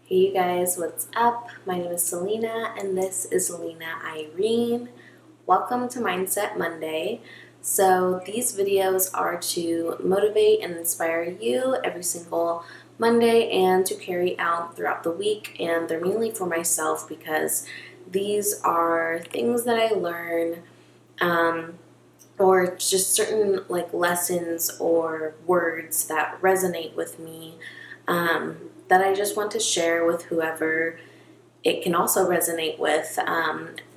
Hey you guys, what's up? My name is Selena and this is Selena Irene. Welcome to Mindset Monday. So these videos are to motivate and inspire you every single Monday and to carry out throughout the week, and they're mainly for myself because these are things that I learn or just certain lessons or words that resonate with me, that I just want to share with whoever it can also resonate with.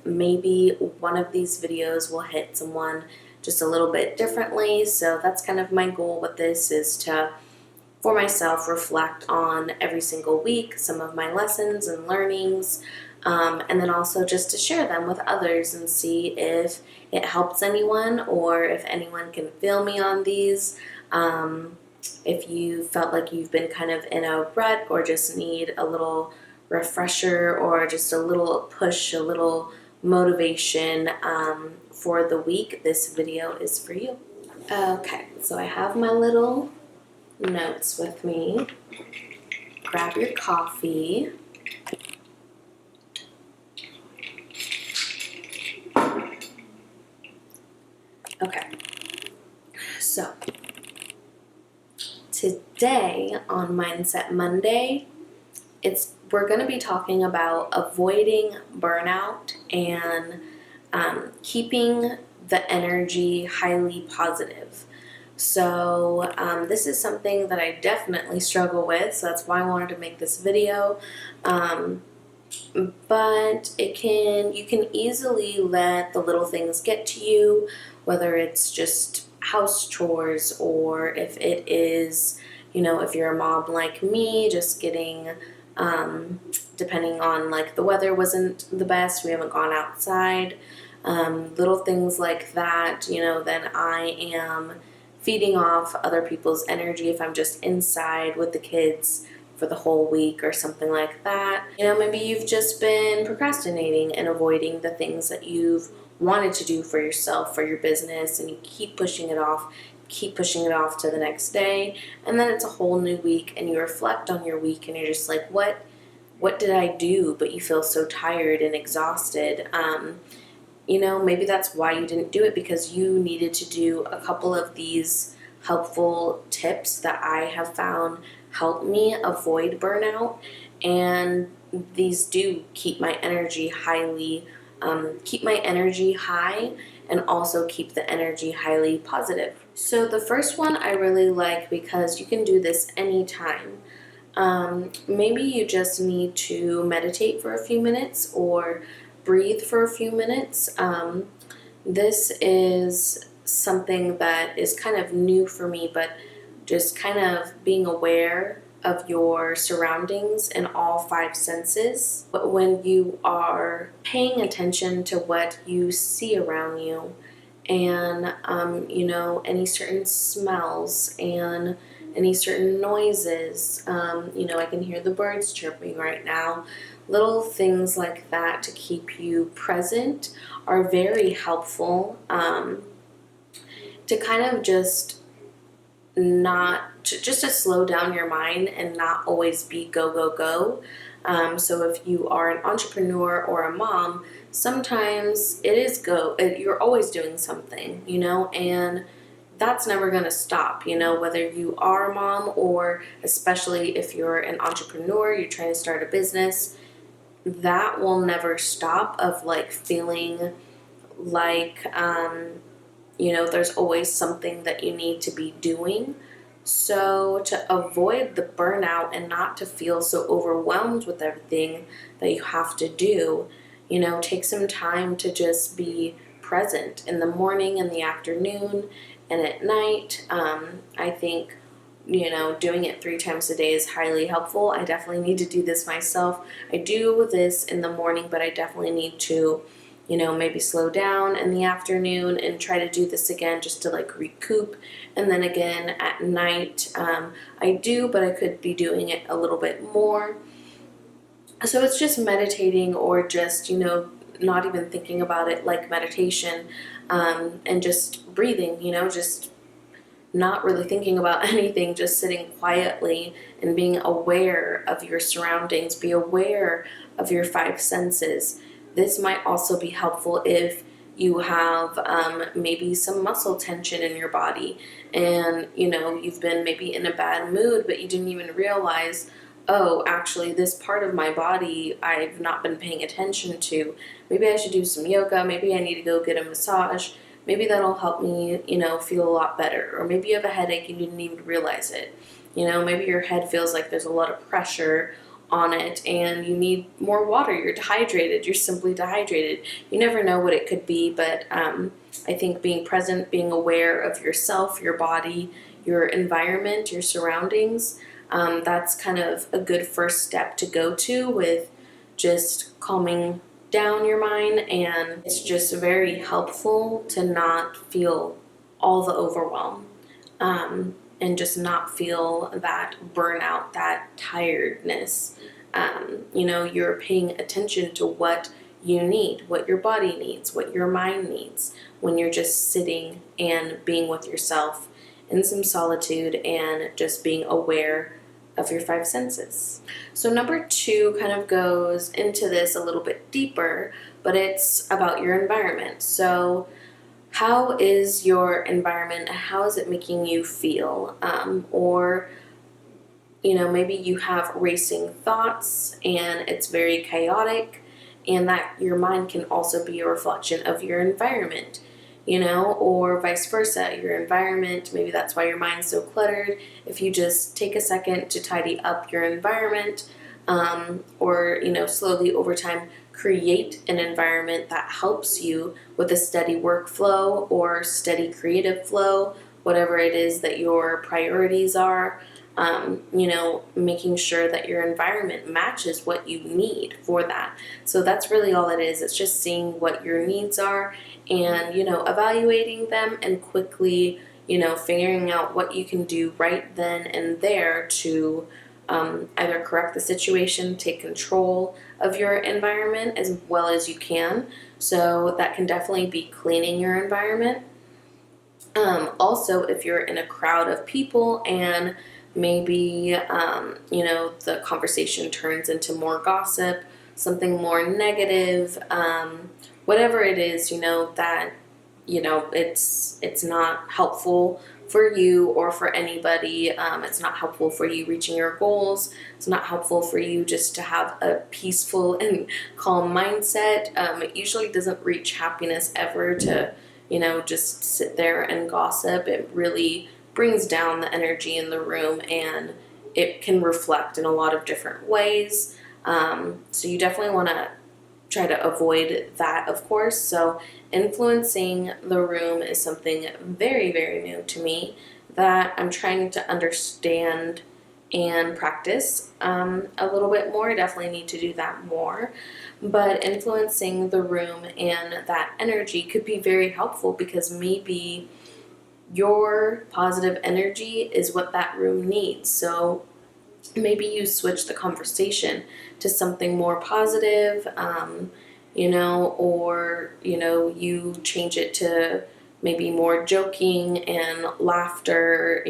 Maybe one of these videos will hit someone just a little bit differently. So that's kind of my goal with this, is to, for myself, reflect on every single week some of my lessons and learnings, and then also just to share them with others and see if it helps anyone or if anyone can feel me on these. If you felt like you've been kind of in a rut or just need a little refresher or just a little push, a little motivation for the week, this video is for you. Okay, so I have my little notes with me. Grab your coffee. Okay, so today on Mindset Monday, we're going to be talking about avoiding burnout and keeping the energy highly positive. So this is something that I definitely struggle with, so that's why I wanted to make this video. But you can easily let the little things get to you, whether it's just house chores or if it is, if you're a mom like me, just getting, depending on the weather wasn't the best, we haven't gone outside, little things like that, then I am feeding off other people's energy if I'm just inside with the kids for the whole week or something like that. Maybe you've just been procrastinating and avoiding the things that you've wanted to do for yourself, for your business, and you keep pushing it off to the next day, and then it's a whole new week and you reflect on your week and you're just like, what did I do? But you feel so tired and exhausted. Maybe that's why you didn't do it, because you needed to do a couple of these helpful tips that I have found help me avoid burnout, and these do keep my energy high, and also keep the energy highly positive. So the first one I really like because you can do this anytime. Maybe you just need to meditate for a few minutes or breathe for a few minutes. This is something that is kind of new for me, but just kind of being aware of your surroundings in all five senses. But when you are paying attention to what you see around you, and any certain smells and any certain noises, I can hear the birds chirping right now. Little things like that to keep you present are very helpful, to kind of just to slow down your mind and not always be go, go, go. So if you are an entrepreneur or a mom, sometimes it is you're always doing something, and that's never going to stop, whether you are a mom or especially if you're an entrepreneur, you're trying to start a business, that will never stop of feeling like, there's always something that you need to be doing. So to avoid the burnout and not to feel so overwhelmed with everything that you have to do, take some time to just be present in the morning, in the afternoon, and at night. I think, doing it 3 times a day is highly helpful. I definitely need to do this myself. I do this in the morning, but I definitely need to maybe slow down in the afternoon and try to do this again just to recoup. And then again at night, I do, but I could be doing it a little bit more. So it's just meditating or just, not even thinking about it like meditation, and just breathing, just not really thinking about anything, just sitting quietly and being aware of your surroundings, be aware of your five senses. This might also be helpful if you have maybe some muscle tension in your body, and you've been maybe in a bad mood, but you didn't even realize, oh, actually this part of my body I've not been paying attention to. Maybe I should do some yoga, maybe I need to go get a massage. Maybe that'll help me, feel a lot better. Or maybe you have a headache and you didn't even realize it. Maybe your head feels like there's a lot of pressure on it and you need more water. You're dehydrated. You're simply dehydrated. You never know what it could be, but I think being present, being aware of yourself, your body, your environment, your surroundings, that's kind of a good first step to go to with just calming down your mind. And it's just very helpful to not feel all the overwhelm, and just not feel that burnout, that tiredness. You're paying attention to what you need, what your body needs, what your mind needs when you're just sitting and being with yourself in some solitude and just being aware of your five senses. So number 2 kind of goes into this a little bit deeper, but it's about your environment. So how is your environment? How is it making you feel? Or maybe you have racing thoughts and it's very chaotic, and that your mind can also be a reflection of your environment. Or vice versa. Your environment, maybe that's why your mind's so cluttered. If you just take a second to tidy up your environment, or, slowly over time create an environment that helps you with a steady workflow or steady creative flow, whatever it is that your priorities are, making sure that your environment matches what you need for that. So that's really all it is. It's just seeing what your needs are and, evaluating them and quickly, figuring out what you can do right then and there to either correct the situation, take control of your environment as well as you can. So that can definitely be cleaning your environment. Also, if you're in a crowd of people and maybe, the conversation turns into more gossip, something more negative, whatever it is, that, it's not helpful for you or for anybody. It's not helpful for you reaching your goals. It's not helpful for you just to have a peaceful and calm mindset. It usually doesn't reach happiness ever to, just sit there and gossip. It really brings down the energy in the room, and it can reflect in a lot of different ways. So you definitely want to try to avoid that, of course. So influencing the room is something very, very new to me that I'm trying to understand and practice a little bit more. I definitely need to do that more. But influencing the room and that energy could be very helpful, because maybe your positive energy is what that room needs. So maybe you switch the conversation to something more positive, or, you change it to maybe more joking and laughter,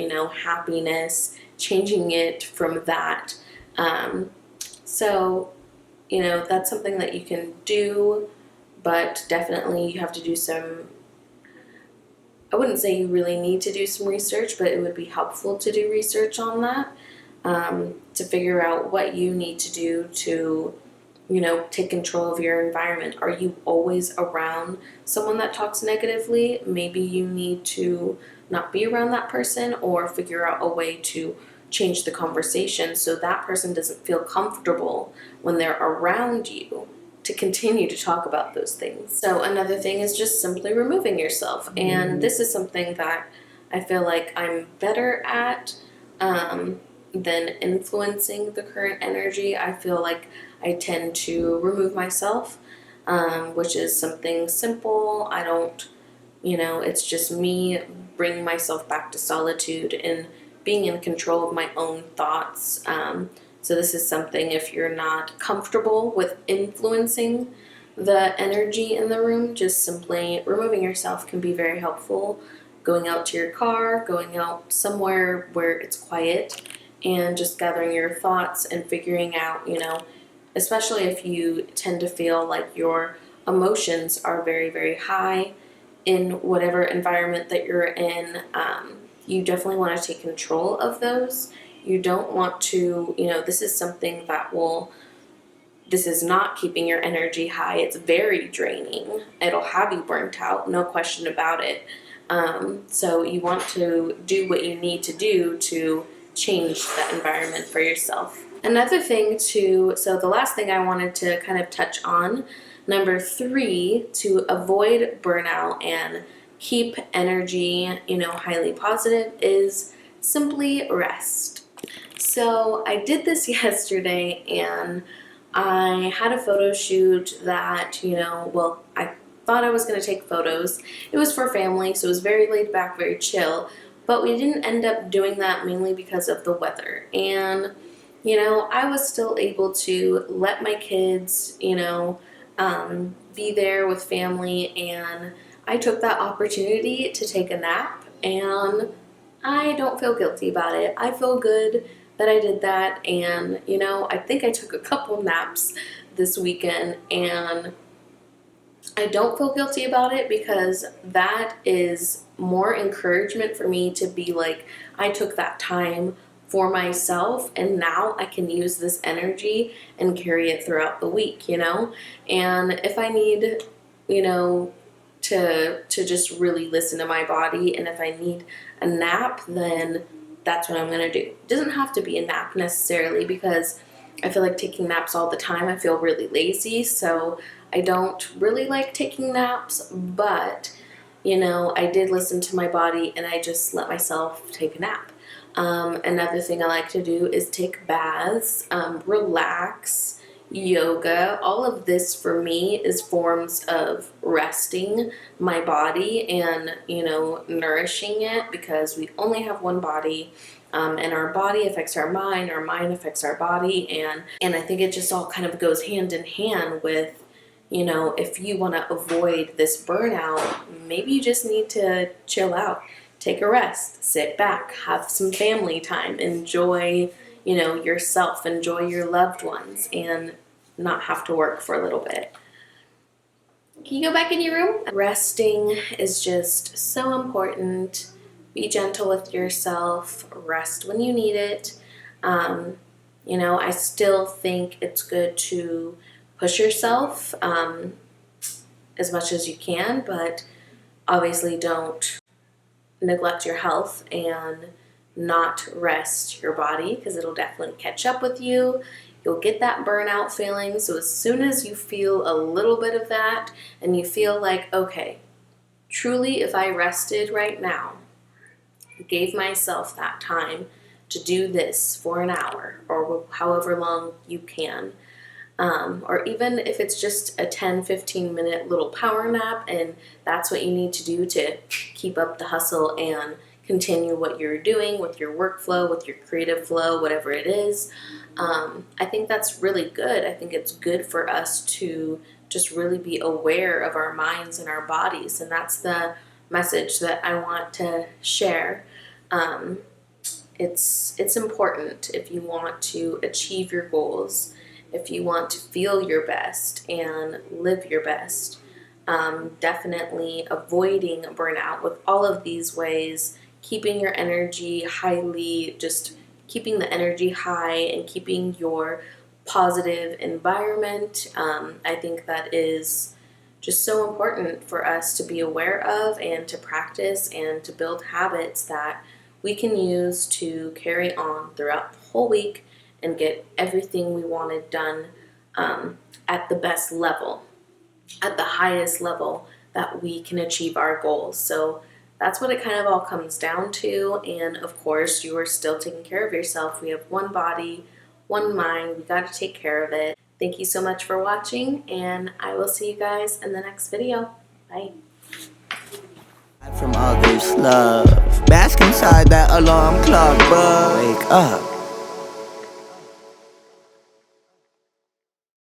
happiness, changing it from that. So, that's something that you can do, but definitely you have to do some, I wouldn't say you really need to do some research, but it would be helpful to do research on that, to figure out what you need to do to, take control of your environment. Are you always around someone that talks negatively? Maybe you need to not be around that person, or figure out a way to change the conversation so that person doesn't feel comfortable when they're around you to continue to talk about those things. So another thing is just simply removing yourself. And this is something that I feel like I'm better at than influencing the current energy. I feel like I tend to remove myself, which is something simple. I don't, it's just me bringing myself back to solitude and being in control of my own thoughts. So this is something, if you're not comfortable with influencing the energy in the room, just simply removing yourself can be very helpful. going out to your car, going out somewhere where it's quiet, and just gathering your thoughts and figuring out, especially if you tend to feel like your emotions are very, very high in whatever environment that you're in, you definitely want to take control of those. You don't want to, this is something that this is not keeping your energy high. It's very draining. It'll have you burnt out, no question about it. So you want to do what you need to do to change that environment for yourself. Another thing so the last thing I wanted to kind of touch on, number 3, to avoid burnout and keep energy, highly positive, is simply rest. So I did this yesterday, and I had a photo shoot that, I thought I was going to take photos. It was for family, so it was very laid back, very chill, but we didn't end up doing that mainly because of the weather. And, I was still able to let my kids, be there with family, and I took that opportunity to take a nap, and I don't feel guilty about it. I feel good that I did that, and I think I took a couple naps this weekend, and I don't feel guilty about it because that is more encouragement for me to be like, I took that time for myself, and now I can use this energy and carry it throughout the week, and if I need, to just really listen to my body, and if I need a nap, then that's what I'm going to do. It doesn't have to be a nap necessarily, because I feel like taking naps all the time, I feel really lazy, so I don't really like taking naps, but, I did listen to my body, and I just let myself take a nap. Another thing I like to do is take baths, relax, yoga. All of this for me is forms of resting my body and, nourishing it, because we only have one body, and our body affects our mind affects our body, and I think it just all kind of goes hand in hand with, if you want to avoid this burnout, maybe you just need to chill out. Take a rest, sit back, have some family time, enjoy, yourself, enjoy your loved ones, and not have to work for a little bit. Can you go back in your room? Resting is just so important. Be gentle with yourself. Rest when you need it. I still think it's good to push yourself as much as you can, but obviously don't neglect your health and not rest your body, because it'll definitely catch up with you. You'll get that burnout feeling. So as soon as you feel a little bit of that and you feel like, okay, truly if I rested right now, gave myself that time to do this for an hour or however long you can, or even if it's just a 10-15 minute little power nap, and that's what you need to do to keep up the hustle and continue what you're doing with your workflow, with your creative flow, whatever it is. I think that's really good. I think it's good for us to just really be aware of our minds and our bodies, and that's the message that I want to share. It's important if you want to achieve your goals, if you want to feel your best and live your best. Definitely avoiding burnout with all of these ways, keeping your energy just keeping the energy high and keeping your positive environment. I think that is just so important for us to be aware of and to practice and to build habits that we can use to carry on throughout the whole week and get everything we wanted done at the best level, at the highest level that we can achieve our goals. So that's what it kind of all comes down to. And of course, you are still taking care of yourself. We have one body, one mind. We got to take care of it. Thank you so much for watching, and I will see you guys in the next video. Bye. From all this love, bask inside that alarm clock, but wake up.